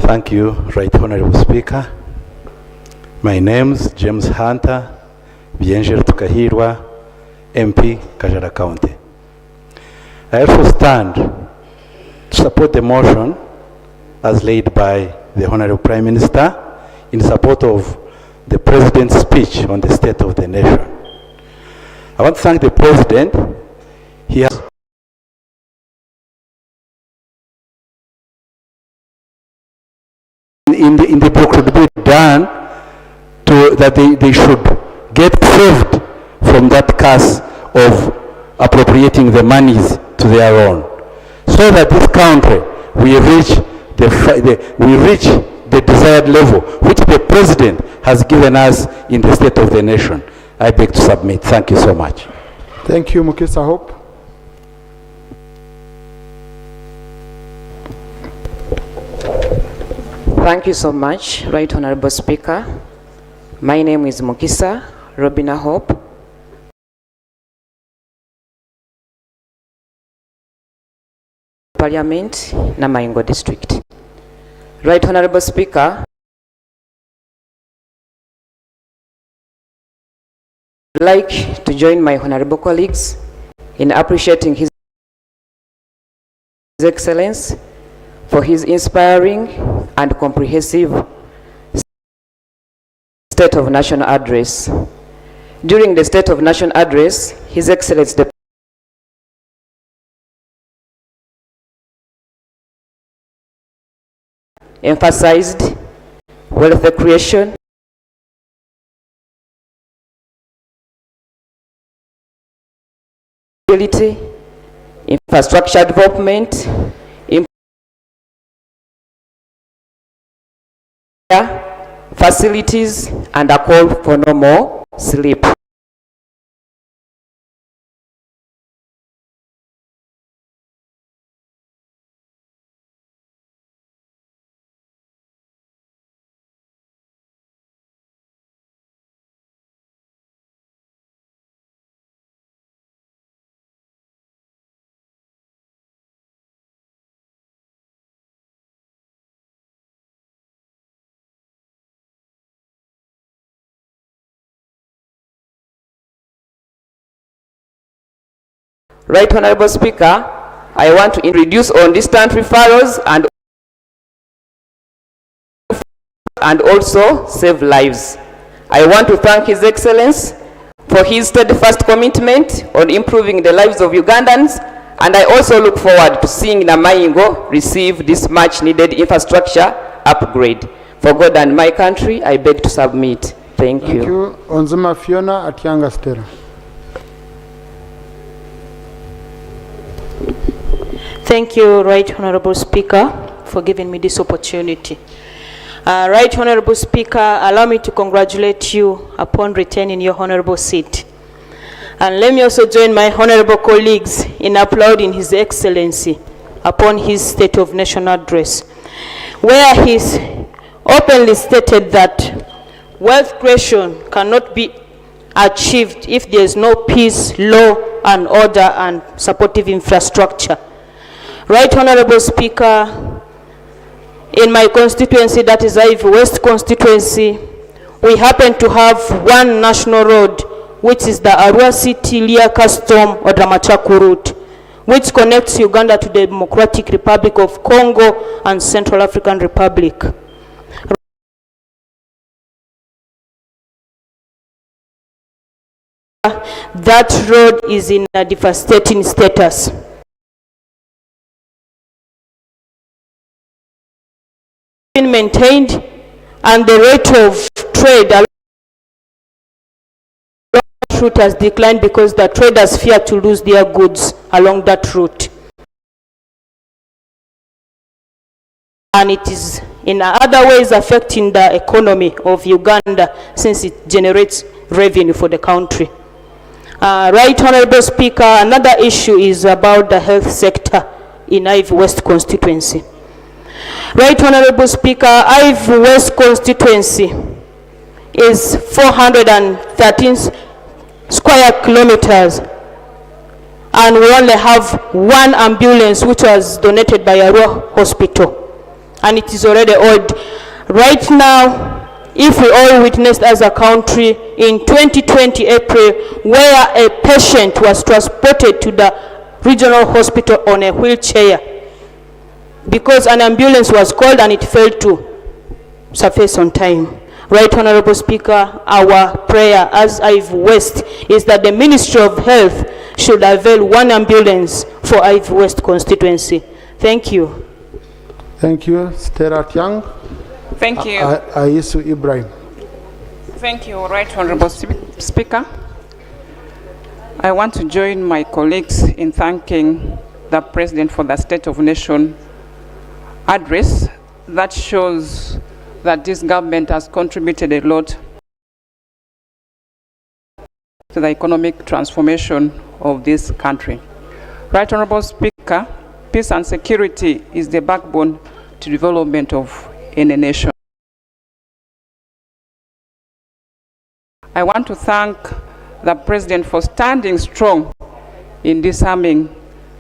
Thank you, Right Honorable Speaker. My name is James Hunter, Bienjel Tukahirwa, MP, Kajara County. I also stand to support the motion as laid by the Honorable Prime Minister in support of the President's speech on the state of the nation. I want to thank the President. He has in the book should be done to that they should get saved from that curse of appropriating the monies to their own, so that this country will reach the desired level which the President has given us in the state of the nation. I beg to submit. Thank you so much. Thank you, Mukisa Hope. Thank you so much, Right Honorable Speaker. My name is Mukisa Robina Hope. Parliament, Namaingo District. Right Honorable Speaker, I'd like to join my honorable colleagues in appreciating His Excellency for his inspiring and comprehensive State of National Address. During the State of National Address, His Excellency emphasized wealth creation, infrastructure development, facilities, and a call for no more sleep. Right Honorable Speaker, I want to reduce on distant referrals and also save lives. I want to thank His Excellency for his steadfast commitment on improving the lives of Ugandans, and I also look forward to seeing Namaingo receive this much needed infrastructure upgrade. For God and my country, I beg to submit. Thank you. Thank you. Onzima Fiona Atianga Stella. Thank you, Right Honorable Speaker, for giving me this opportunity. Right Honorable Speaker, allow me to congratulate you upon retaining your honorable seat. And let me also join my honorable colleagues in applauding His Excellency upon his State of National Address, where he's openly stated that wealth creation cannot be achieved if there is no peace, law and order and supportive infrastructure. Right Honorable Speaker, in my constituency, that is Ivy West constituency, we happen to have one national road, which is the Arua City Lia Custom or Dramachaku route, which connects Uganda to the Democratic Republic of Congo and Central African Republic. That road is in a devastating status. Been maintained, and the rate of trade along that route has declined because the traders fear to lose their goods along that route. And it is in other ways affecting the economy of Uganda since it generates revenue for the country. Right Honorable Speaker, another issue is about the health sector in Ivy West constituency. Right Honorable Speaker, Ivy West constituency is 413 square kilometers, and we only have one ambulance which was donated by Arua Hospital. and it is already old. Right now, if we all witnessed as a country in 2020 April, where a patient was transported to the regional hospital on a wheelchair because an ambulance was called and it failed to surface on time. Right, Honorable Speaker, our prayer as Ivy West is that the Ministry of Health should avail one ambulance for Ivy West constituency. Thank you. Thank you, Stella Tiang. Thank you. Aisu Ibrahim. Thank you, Right Honorable Speaker. I want to join my colleagues in thanking the President for the State of Nation address that shows that this government has contributed a lot to the economic transformation of this country. Right Honorable Speaker, peace and security is the backbone to development of any nation. I want to thank the President for standing strong in disarming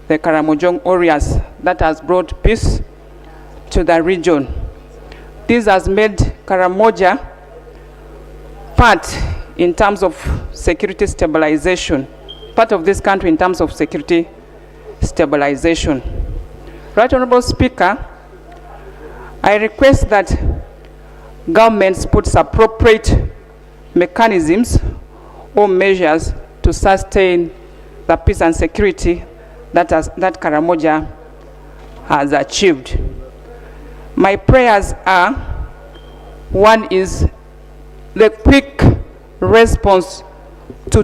the Karamojong warriors that has brought peace to the region. This has made Karamoja part in terms of security stabilization, part of this country in terms of security stabilization. Right Honorable Speaker, I request that governments put appropriate mechanisms or measures to sustain the peace and security that Karamoja has achieved. My prayers are, one is the quick response to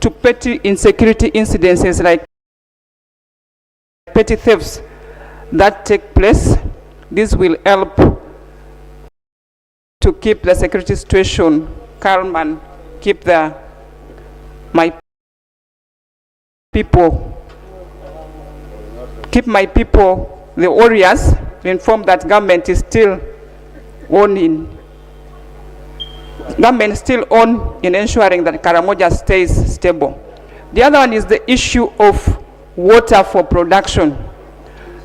petty insecurity incidences like petty thefts that take place. This will help to keep the security situation calm and keep my people, the warriors, informed that government is still on in ensuring that Karamoja stays stable. The other one is the issue of water for production.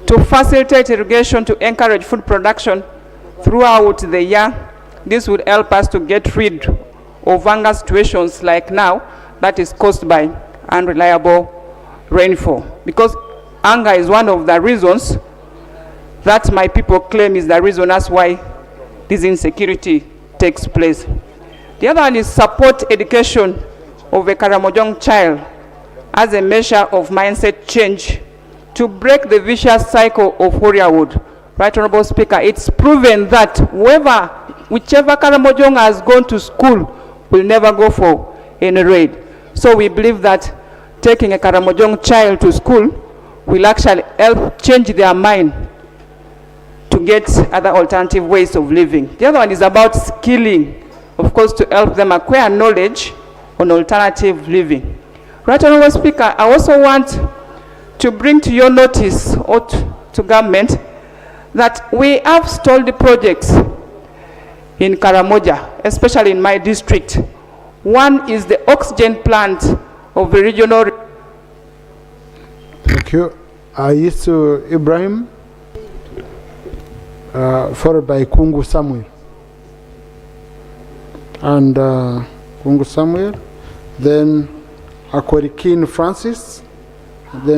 To facilitate irrigation to encourage food production throughout the year, this would help us to get rid of hunger situations like now that is caused by unreliable rainfall. Because hunger is one of the reasons that my people claim is the reason that's why this insecurity takes place. The other one is support education of a Karamojong child as a measure of mindset change to break the vicious cycle of warriorhood. Right Honorable Speaker, it's proven that whichever Karamojong has gone to school will never go for any raid. So we believe that taking a Karamojong child to school will actually help change their mind to get other alternative ways of living. The other one is about skilling, of course, to help them acquire knowledge on alternative living. Right Honorable Speaker, I also want to bring to your notice or to government that we have stalled the projects in Karamoja, especially in my district. One is the oxygen plant of the regional. Thank you. Aisu Ibrahim, followed by Kungu Samuel. And Kungu Samuel, then Akwerikin Francis, then